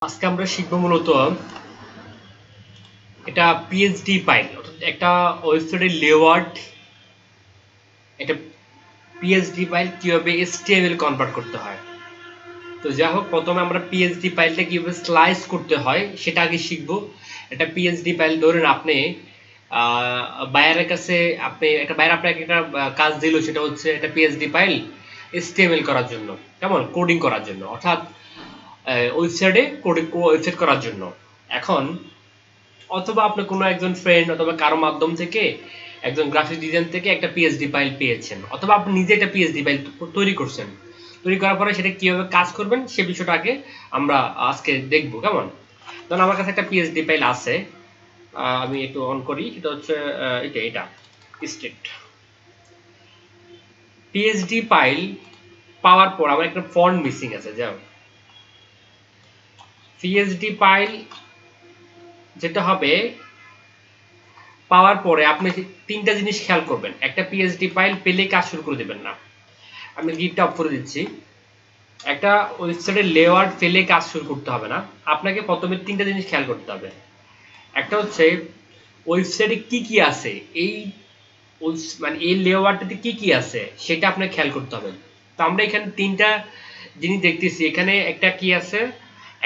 আজকে আমরা শিখবো মূলত এটা পিএইচডি ফাইল, একটা ওয়েবসাইটের লেআউট, এটা পিএইচডি ফাইল কিভাবে এইচটিএমএল কনভার্ট করতে হয়। তো যাই হোক, প্রথমে আমরা পিএইচডি ফাইলটা কিভাবে স্লাইস করতে হয় সেটা আগে শিখবো। এটা পিএইচডি ফাইল ধরেন আপনি বায়ারের কাছে একটা বায়ার আপনাকে একটা কাজ দিল, সেটা হচ্ছে একটা পিএইচডি ফাইল এইচটিএমএল করার জন্য, কেমন কোডিং করার জন্য, অর্থাৎ ওয়েবসাইটে ওয়েবসাইট করার জন্য। এখন অথবা আপনি কোনো একজন ফ্রেন্ড অথবা কারো মাধ্যম থেকে একজন গ্রাফিক ডিজাইন থেকে একটা পিএইচডি ফাইল পেয়েছেন, অথবা আপনি নিজে একটা পিএইচডি ফাইল তৈরি করছেন। তৈরি করার পরে সেটা কিভাবে কাজ করবেন সে বিষয়টা আগে আমরা আজকে দেখবো, কেমন। ধরুন আমার কাছে একটা পিএইচডি ফাইল আছে, আমি একটু অন করি, সেটা হচ্ছে এটা স্টেট পিএইচডি ফাইল পাওয়ার পর আমার একটা ফন্ট মিসিং আছে। যাও, পিএইচডি ফাইল যেটা হবে পাওয়ার পরে আপনি তিনটা জিনিস খেয়াল করবেন। একটা পিএইচডি ফাইল পেলে কাজ শুরু করে দেবেন না। আমি গিটটা অফ করে দিচ্ছি। একটা ওয়েবসাইটের লেআউট পেলে কাজ শুরু করতে হবে না। আপনাকে প্রথমে তিনটা জিনিস খেয়াল করতে হবে। একটা হচ্ছে ওয়েবসাইটে কি কি আছে, মানে এই লেআউটটাতে কি কি আছে সেটা আপনাকে খেয়াল করতে হবে। তো আমরা এখানে তিনটা জিনিস দেখতেছি। এখানে একটা কি আছে,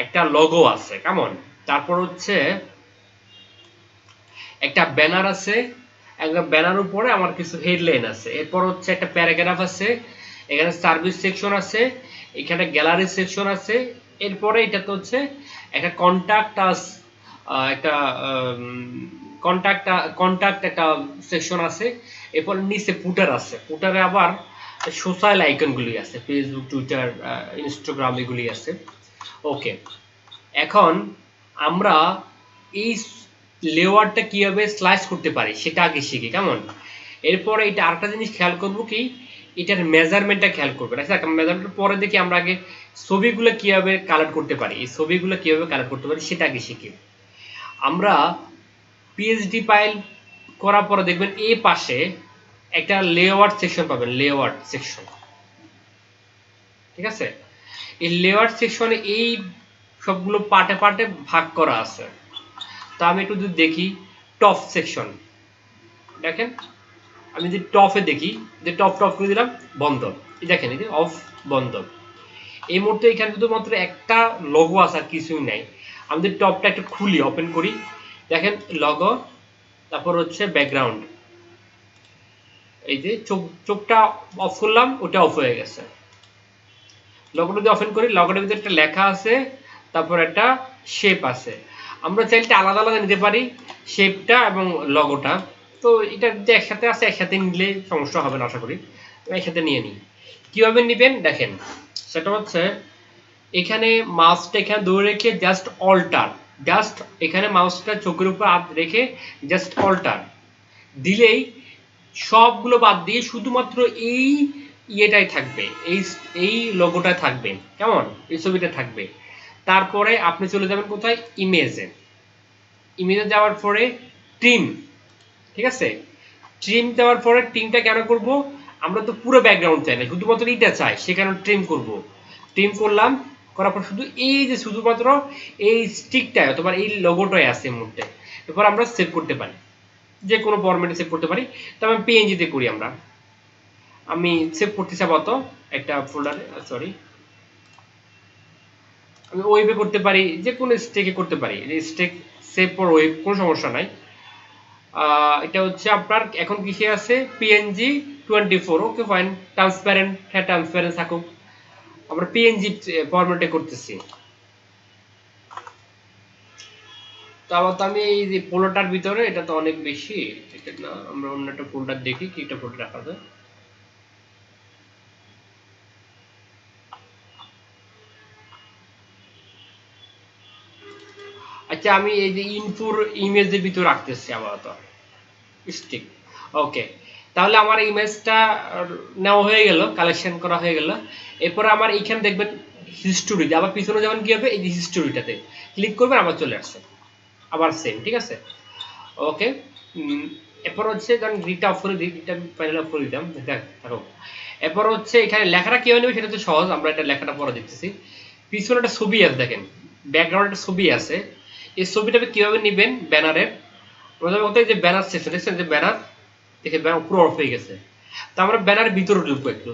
একটা লোগো আছে, কেমন। তারপর হচ্ছে একটা ব্যানার আছে, একটা ব্যানার উপরে আমার কিছু হেডলাইন আছে। এরপর হচ্ছে একটা প্যারাগ্রাফ আছে, এখানে সার্ভিস সেকশন আছে, এখানে গ্যালারি সেকশন আছে। এরপরে এটা তো হচ্ছে একটা একটা কন্টাক্ট একটা সেকশন আছে। এরপর নিচে ফুটার আছে, ফুটারে আবার সোশ্যাল আইকনগুলি আছে, ফেসবুক, টুইটার, ইনস্টাগ্রাম এগুলি আছে। ওকে, এখন আমরা এই লেয়ারটা কিভাবে স্লাইস করতে পারি সেটা আগে শিখি, কেমন। এরপরে এটা আরেকটা জিনিস খেয়াল করবো কি, এটার মেজারমেন্টটা খেয়াল করবেন। আচ্ছা, মেজারমেন্ট পরে দেখি আমরা আগে ছবিগুলো কিভাবে কালেক্ট করতে পারি, এই ছবিগুলো কিভাবে কালেক্ট করতে পারি সেটা আগে শিখি। আমরা পিএইচডি ফাইল করার পরে দেখবেন এই পাশে একটা লেআউট সেকশন পাবেন, লেআউট সেকশন, ঠিক আছে। এই লেআউট সেকশনে এই সবগুলো পার্টে পার্টে ভাগ করা আছে। তো আমি একটু যদি দেখি টপ সেকশন, দেখেন আমি যদি টপে দেখি, যে টপ করে দিলাম, বন্ধ। দেখেন এই যে অফ, বন্ধ। এই মুহূর্তে এখানে শুধুমাত্র একটা লোগো আছে, আর কিছুই নাই। আমি যদি টপটা একটু খুলি, ওপেন করি, দেখেন লোগো, তারপর হচ্ছে ব্যাকগ্রাউন্ড। এই যে চোখটা অফ করলাম, ওটা অফ হয়ে গেছে। লোগোটা যদি ওপেন করি, লোগোটার ভিতরে একটা লেখা আছে, তারপর একটা শেপ আছে। আমরা চাইলে আলাদা আলাদা নিতে পারি শেপটা এবং লোগোটা। তো এটা যদি একসাথে আছে, একসাথে নিলে সমস্যা হবে না আশা করি। একসাথে নিয়ে নিই। কিভাবে নেবেন দেখেন, সেটা হচ্ছে এখানে মাউসটা এখানে ধরে রেখে জাস্ট অল্টার, জাস্ট এখানে মাউসটা চোখের উপর হাত রেখে জাস্ট অল্টার দিলেই সবগুলো বাদ দিয়ে শুধুমাত্র এই ইয়েটাই থাকবে, এই লোগোটা থাকবে, কেমন, এই ছবিটা থাকবে। তারপরে আপনি চলে যাবেন কোথায়, ইমেজে। ইমেজে যাওয়ার পরে ট্রিম, ঠিক আছে। ট্রিম দেওয়ার পরে ট্রিমটা কেন করব, আমরা তো পুরো ব্যাকগ্রাউন্ড চাই না, শুধুমাত্র এইটা চাই, সেখানে ট্রিম করব। ট্রিম করলাম, করার পর শুধু এই যে শুধুমাত্র এই স্টিকটায় অথবা এই লোগোটাই আছে এই মুহূর্তে। এরপর আমরা সেভ করতে পারি, যে কোনো ফরম্যাটে সেভ করতে পারি। তবে আমি পিএনজিতে করি আমরা। আমি সেভ করতে চাবো একটা ফোল্ডারে, সরি, আমি ওয়েবে করতে পারি, যে কোনো স্টেকে করতে পারি। স্টেক সেভ ফর ওয়েব, কোনো সমস্যা নাই। এটা হচ্ছে আপনার এখন কিসে আছে, পিএনজি 24। ওকে ফাইন, ট্রান্সপারেন্ট, হ্যাঁ ট্রান্সপারেন্ট থাকুক। আমরা পিএনজি ফরম্যাটে করতেছি। তো আবার তো আমি এই যে ফোল্ডারটার ভিতরে, এটা তো অনেক বেশি, এটা না, আমরা অন্য একটা ফোল্ডার দেখি, কি একটা ফোল্ডার রাখা যায়। আচ্ছা, আমি এই যে ইনপুর ইমেজের ভিতর রাখতেছি আপাতত স্টিক। ওকে, তাহলে আমার ইমেজটা নেওয়া হয়ে গেল, কালেকশন করা হয়ে গেল। এরপরে আমার এইখানে দেখবেন হিস্টোরিতে, আবার পিছনে যেমন কি হবে, এই যে হিস্টোরিটাতে ক্লিক করবেন, আবার চলে আসছে, আবার সেম, ঠিক আছে। ওকে, এরপর হচ্ছে ধরেন গ্রিডটা অফ করে দিই, গ্রিডটা প্যানেল অফ করে দিতাম, দেখ থাকো। এরপর হচ্ছে এখানে লেখাটা কিভাবে নেবে সেটা হচ্ছে সহজ, আমরা এটা লেখাটা পরে দেখতেছি। পিছনে একটা ছবি আছে দেখেন, ব্যাকগ্রাউন্ডের ছবি আছে, এই ছবিটা কিভাবে নেবেন ব্যানারের, যে ব্যানার সেকশন দেখছেন যে ব্যানার দেখে ব্যানার পুরো অফ হয়ে গেছে। তো আমরা ব্যানারের ভিতরে ঢুকবো, একটু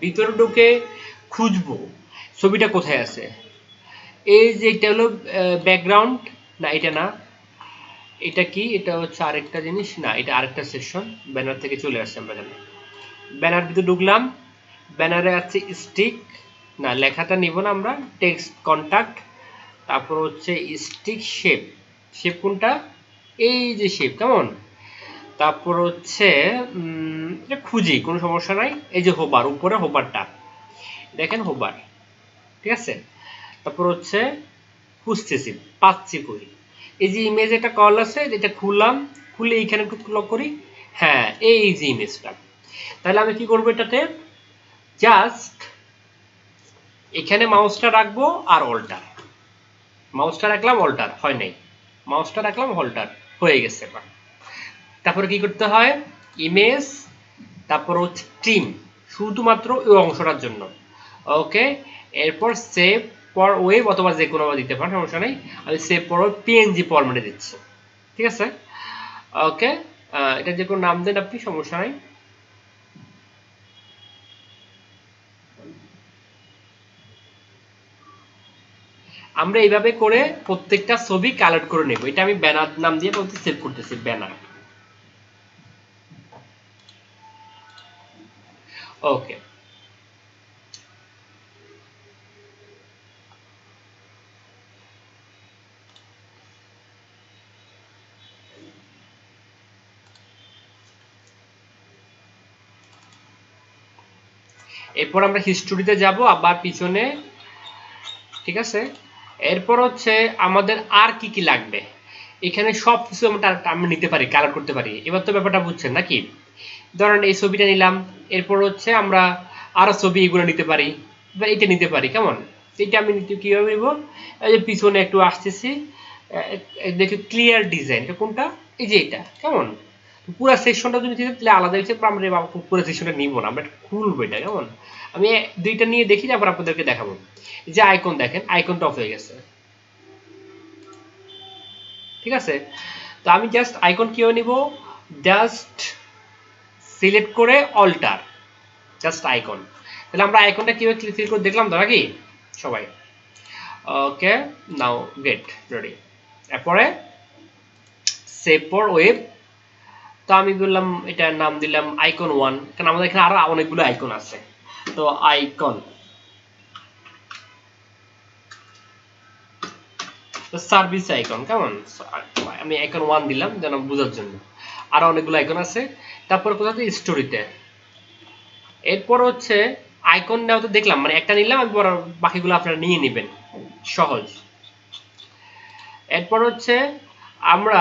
ভিতরে ঢুকে খুঁজবো ছবিটা কোথায় আছে। এই যে এটা হলো ব্যাকগ্রাউন্ড, না এটা না, এটা কি, এটা হচ্ছে আরেকটা জিনিস, না এটা আরেকটা সেকশন, ব্যানার থেকে চলে আসছে আমরা এখানে। ব্যানার ভিতরে ঢুকলাম, ব্যানারে আছে স্টিক, না লেখাটা নিব না আমরা, টেক্সট কন্টাক্ট, তারপর হচ্ছে স্টিক শেপ, শেপ কোনটা, এই যে শেপ, কেমন, তারপর হচ্ছে এটা খুঁজি, কোনো সমস্যা নাই, এই যে হোবার, উপরে হোবারটা দেখেন, হোবার, ঠিক আছে। তারপর হচ্ছে খুঁজতেছি, পাচ্ছি করি, এই যে ইমেজ একটা কল আছে, এটা খুললাম, খুলে এইখানে একটু ক্লিক করি, হ্যাঁ এই যে ইমেজটা। তাহলে আমি কি করবো, এটাতে জাস্ট এখানে মাউসটা রাখবো আর অল্টার, মাউসটা রাখলাম অল্টার, হয় নাই, মাউসটা রাখলাম অল্টার, হয়ে গেছে। তারপরে কি করতে হয়, ইমেজ, তারপর হচ্ছে ট্রিম, শুধুমাত্র এই অংশটার জন্য, ওকে। এরপর সেভ ফর ওয়েব অথবা যে কোনো দিতে পারেন, সমস্যা নেই, আমি সেভ ফর পিএনজি ফরম্যাটে দিচ্ছি, ঠিক আছে, ওকে। এটা যে কোনো নাম দেন আপনি, সমস্যা নাই। আমরা এইভাবে করে প্রত্যেকটা ছবি কালেক্ট করে নেব। এটা আমি ব্যানার নাম দিয়ে বলতে সেভ করতেছি, ব্যানার, ওকে। এরপর আমরা হিস্টোরিতে যাব, আবার পিছনে, ঠিক আছে। এরপর হচ্ছে আমাদের আর কি কি লাগবে, এখানে সব কিছু আমরা নিতে পারি, কালার করতে পারি। এবার তো ব্যাপারটা বুঝছেন নাকি, ধরেন এই ছবিটা নিলাম, এরপর হচ্ছে আমরা আরো ছবি এগুলো নিতে পারি, এবার এটা নিতে পারি, কেমন, এটা আমি নিতে কিভাবে নিব, এই যে পিছনে একটু আসতেছি, দেখি ক্লিয়ার ডিজাইন, এটা কোনটা, এই যে এটা, কেমন, পুরো সেকশনটা যদি নিতে তাহলে আলাদা হিসেবে আমরা পুরো সেকশনটা নিব না, আমরা খুলবো এটা, কেমন। আমি দুইটা নিয়ে দেখি, আবার আপনাদেরকে দেখাবো। যে আইকন দেখেন, আইকনটা অফ হয়ে গেছে, ঠিক আছে। তো আমি জাস্ট আইকন কিভাবে নিব, জাস্ট সিলেক্ট করে অল্টার, জাস্ট আইকন। তাহলে আমরা আইকনটা কিভাবে সিলেক্ট করে দেখলাম তো নাকি সবাই, ওকে। নাও গেট রেডি, এরপরে সেভ ফর ওয়েব, তো আমি বললাম এটার নাম দিলাম আইকন 1, কারণ আমাদের এখানে আরো অনেকগুলো আইকন আছে, তো আইকন, সার্ভিস আইকন, কেমন, আমি আইকন 1 দিলাম যেন বোঝার জন্য, আরো অনেকগুলো আইকন আছে। তারপর কোথাতে, স্টোরিতে, এরপর হচ্ছে আইকন নেওয়া তো দেখলাম, মানে একটা নিলাম, আমি বাকিগুলো আপনারা নিয়ে নেবেন, সহজ। এরপর হচ্ছে আমরা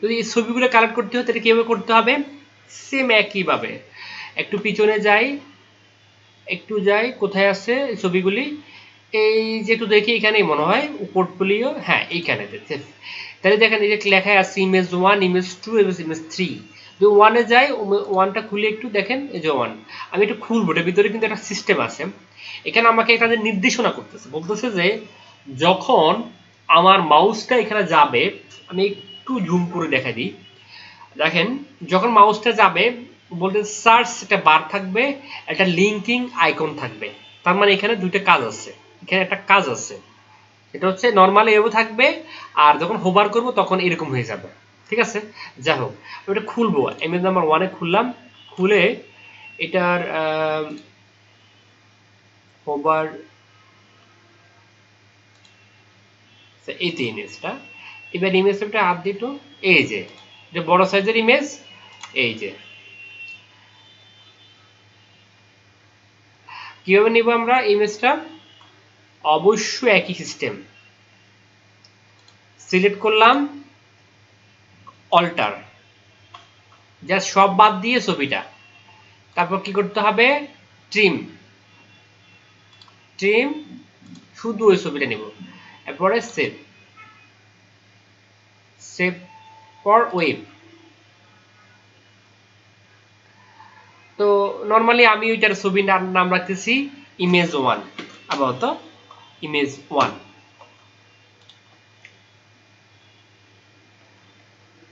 যদি ছবিগুলো কালেক্ট করতে হয় তাহলে কিভাবে করতে হবে, সেম একইভাবে একটু পিছনে যাই, একটু যাই, কোথায় আছে ছবিগুলি, এই যে একটু দেখি, এখানেই মনে হয় পোর্টফোলিও, হ্যাঁ এইখানে, তাহলে দেখেন এই যে লেখা আছে ইমেজ 1, ইমেজ 2, ইমেজ 3, যদি 1-এ যাই, 1টা খুলে একটু দেখেন, এই যে 1, আমি একটু খুলবো, এটার ভিতরে কিন্তু একটা সিস্টেম আছে, এখানে আমাকে একটা নির্দেশনা করতেছে, বলতেছে যে যখন আমার মাউসটা এখানে যাবে, আমি একটু জুম করে দেখা দিই, দেখেন যখন মাউসটা যাবে, বলতে সার্চ একটা বার থাকবে, একটা লিঙ্কিং আইকন থাকবে, তার মানে এখানে দুইটা কাজ আছে, এখানে একটা কাজ আছে, এটা হচ্ছে নর্মালি এও থাকবে, আর যখন হোভার করব তখন এরকম হয়ে যাবে, ঠিক আছে। যাই হোক, ওটা খুলবো, ইমেজ নাম্বার 1-এ খুললাম, খুলে এটার হোভার, এই যে ইমেজটা, এবার ইমেজটা হাত দিত, এই যে বড় সাইজের ইমেজ, এই যে কিভাবে নিব আমরা ইমেজটা, অবশ্যই একই সিস্টেম, সিলেক্ট করলাম অল্টার, জাস্ট সব বাদ দিয়ে ছবিটা, তারপর কি করতে হবে, ট্রিম, ট্রিম, শুধু ওই ছবিটা নিব, এরপরে সেভ, সেভ ফর ওয়েব। তো নর্মালি আমি ওইটার ছবির নাম রাখতেছি ইমেজ 1, আপাতত ইমেজ 1,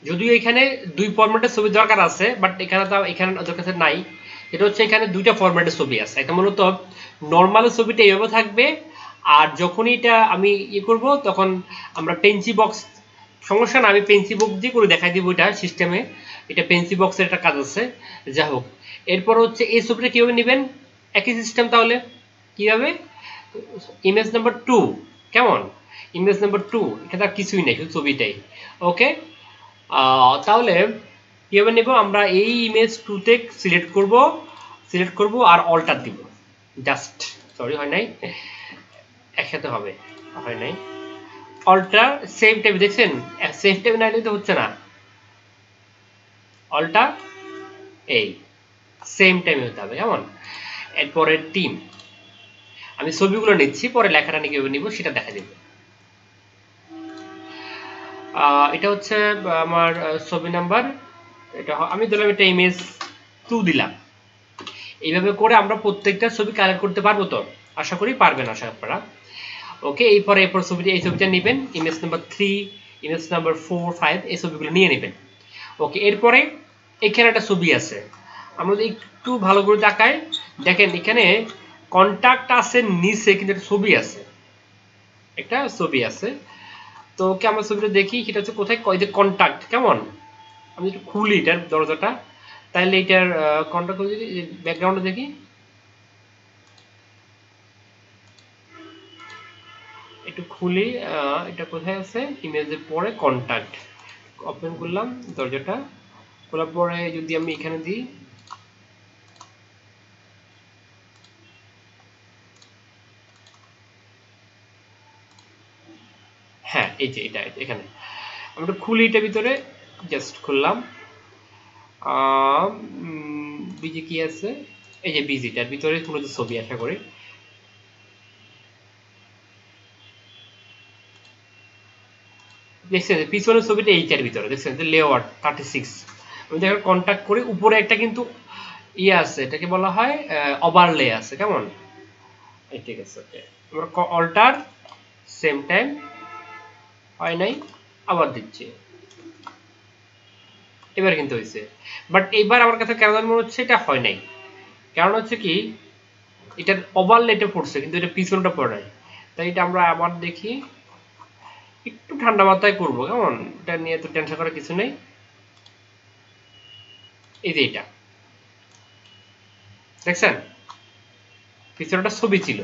যদিও এখানে দুই ফরম্যাটের ছবি দরকার আছে, বাট এখানে তো এখানে ওদের কাছে নাই। এটা হচ্ছে এখানে দুইটা ফরম্যাটের ছবি আছে, একটা মূলত নর্মাল ছবিটা এইভাবে থাকবে, আর যখনই এটা আমি করব তখন আমরা পেন্সি বক্স, সমস্যা না, আমি পেন্সি বক্স দিয়ে করে দেখাই দিব এটা সিস্টেমে। এটা পেন্সি বক্সের একটা কাজ আছে, যা হোক। এরপর হচ্ছে এই ছবিটা কীভাবে নেবেন, একই সিস্টেম। তাহলে কীভাবে, ইমেজ নাম্বার 2, কেমন, ইমেজ নাম্বার 2, এখানে আর কিছুই নেই, শুধু ছবিটাই। ওকে, তাহলে কীভাবে নেব, আমরা এই ইমেজ 2তে সিলেক্ট করব আর অল্টার দিব, জাস্ট, সরি হয় নাই, একসাথে হবে, হয় নাই, অল্টার সেম টাইপ, দেখছেন সেম টাইপ না তো হচ্ছে না, অল্টার এই সেম টাইমে হতে হবে, কেমন। এরপরে টিম, আমি ছবিগুলো নিচ্ছি, পরে লেখাটা নিয়ে কীভাবে নিব সেটা দেখা দেব। এটা হচ্ছে আমার ছবি নাম্বার, এটা আমি দিলাম, এটা ইমেজ 2 দিলাম। এইভাবে করে আমরা প্রত্যেকটা ছবি কালেক্ট করতে পারবো তো, আশা করি পারবেন, আশা আপনারা। ওকে, এরপর ছবিটা, এই ছবিটা নেবেন, ইমেজ নাম্বার 3, ইমেজ নাম্বার 4, 5, এই ছবিগুলো নিয়ে নেবেন। ওকে, এরপরে এখানে একটা ছবি আছে, আমরা যদি একটু ভালো করে তাকাই, দেখেন এখানে কন্টাক্ট আছে নিচে, কিন্তু একটা ছবি আছে, একটা ছবি আছে। তো ওকে, আমরা ছবিটা দেখি, সেটা হচ্ছে কোথায়, যে কন্টাক্ট, কেমন, আমি একটু খুলি এটার দরজাটা, তাহলে এটার কন্টাক্ট যদি ব্যাকগ্রাউন্ডে দেখি, একটু খুলি, এটা কোথায় আছে, ইমেজের পরে কন্টাক্ট, ওপেন করলাম দরজাটা, খোলার পরে যদি আমি এখানে দিই, হ্যাঁ এই যে এটা এখানে, আমি একটু খুলি, এটা ভিতরে জাস্ট খুললাম, বিজি কি আছে, এই যে বিজিটার ভিতরে কোনো ছবি, আশা করি দেখছেন পিছনের ছবিটা এইটার ভিতরে, দেখছেন যে লেআউট 36, আমি দেখেন কন্টাক্ট করি, উপরে একটা কিন্তু ইয়ে আছে, এটাকে বলা হয় ওভারলে আছে, কেমন, ঠিক আছে। ওকে, আমরা অল্টার সেম টাইম, হয় নাই, আবার দিচ্ছি, এবার কিন্তু হয়েছে, বাট এইবার আমার কাছে কেন মনে হচ্ছে এটা হয় নাই, কারণ হচ্ছে কি, এটার ওভারলেটা পড়ছে কিন্তু এটা পিছনটা পড়ে নাই, তাই এটা আমরা আবার দেখি, একটু ঠান্ডা মাথায় করবো, কেমন, এটা নিয়ে তো টেনশন করার কিছু নেই। এই যে এটা দেখছেন, পিছনটা ছবি ছিল।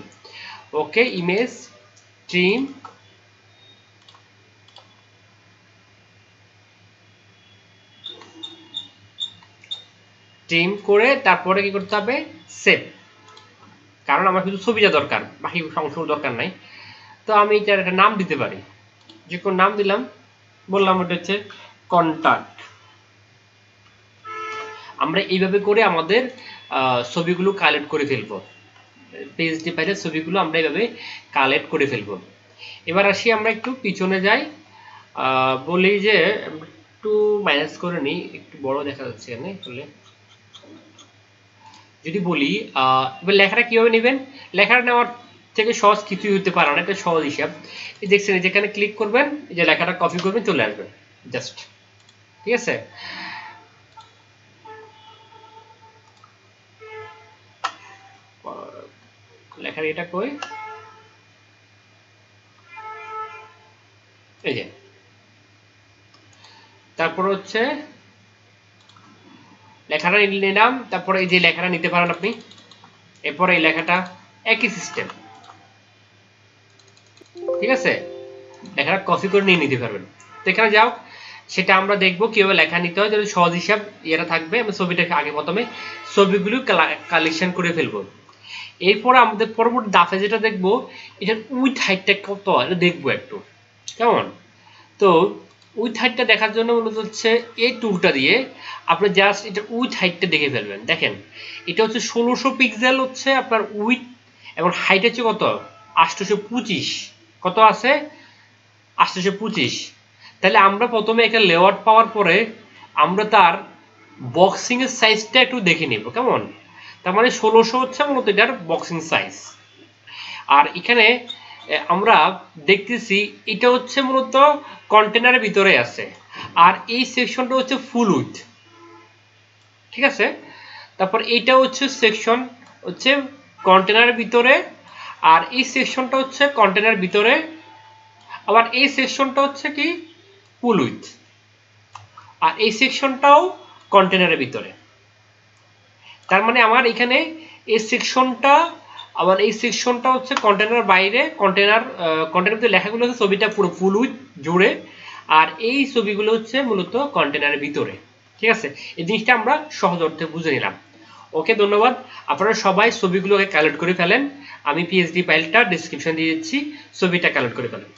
ওকে, ইমেজ ট্রিম, ট্রিম করে তারপরে কি করতে হবে, সেভ, কারণ আমার শুধু ছবিটা দরকার, বাকি অংশ দরকার নাই। তো আমি এটার একটা নাম দিতে পারি, যে কোন নাম দিলাম, বললাম ওটা হচ্ছে কন্টাক্ট। আমরা এইভাবে করে আমাদের ছবিগুলো কালেক্ট করে ফেলবো, পিএইচডি ফাইলের ছবিগুলো আমরা এইভাবে কালেক্ট করে ফেলবো। এবার আসি, আমরা একটু পিছনে যাই, বলি যে একটু মাইনাস করে নিই, একটু বড় দেখা যাচ্ছে এখানে, তাহলে যদি বলি এবার লেখাটা কিভাবে নেবেন, লেখাটা নেওয়ার থেকে সহজ কিছুই হতে পারে না, এটা সহজ হিসাব। এই দেখছেন, যেখানে ক্লিক করবেন, এই যে লেখাটা কপি করবেন, চলে আসবে জাস্ট, ঠিক আছে। লেখার এটা কই, এই যে, তারপর হচ্ছে লেখাটা নিলাম, তারপরে এই যে লেখাটা নিতে পারেন আপনি, এরপরে এই লেখাটা একই সিস্টেম, ঠিক আছে, লেখাটা কপি করে নিয়ে নিতে পারবেন। তো এখানে যাও, সেটা আমরা দেখবো কিভাবে লেখা নিতে হয়, যদি সহজ হিসাব ইয়েটা থাকবে, আমি ছবিটাকে আগে প্রথমে ছবিগুলো কালেকশন করে ফেলবো। এরপরে আমাদের পরবর্তী দাফে যেটা দেখবো, এটার উইথ হাইটটা কত, এটা দেখবো একটু, কেমন। তো উইথ হাইটটা দেখার জন্য মূলত হচ্ছে এই টুলটা দিয়ে আপনি জাস্ট এটা উইথ হাইটটা দেখে ফেলবেন। দেখেন, এটা হচ্ছে 1600 পিক্সেল হচ্ছে আপনার উইথ, এবং হাইট হচ্ছে কত, 825, কত আছে, 825। তাহলে আমরা প্রথমে একটা লেআউট পাওয়ার পরে আমরা তার বক্সিং এর সাইজটা একটু দেখে নিব, কেমন। তার মানে 1600 হচ্ছে মূলত এটার বক্সিং সাইজ। আর এখানে আমরা দেখতেছি এটা হচ্ছে মূলত কন্টেনারের ভিতরে আছে, আর এই সেকশনটা হচ্ছে ফুল উইথ, ঠিক আছে। তারপর এইটা হচ্ছে সেকশন হচ্ছে কন্টেনারের ভিতরে, আর এই সেকশনটা হচ্ছে কন্টেনারের ভিতরে, আবার এই সেকশনটা হচ্ছে কি ফুল উইথ, আর এই সেকশনটাও কন্টেনারের ভিতরে। তার মানে আমার এখানে এই সেকশনটা, আবার এই সেকশনটা হচ্ছে কন্টেনার বাইরে, কন্টেনার লেখাগুলো হচ্ছে ছবিটা পুরো ফুল উইথ জুড়ে, আর এই ছবিগুলো হচ্ছে মূলত কন্টেনারের ভিতরে, ঠিক আছে। এই জিনিসটা আমরা সহজ অর্থে বুঝে নিলাম। ওকে, ধন্যবাদ। আপনারা সবাই ছবিগুলোকে কালেক্ট করে ফেলেন, আমি পিএসডি ফাইলটা ডেসক্রিপশন দিয়ে দিচ্ছি, ছবিটা কালেক্ট করে ফেলেন।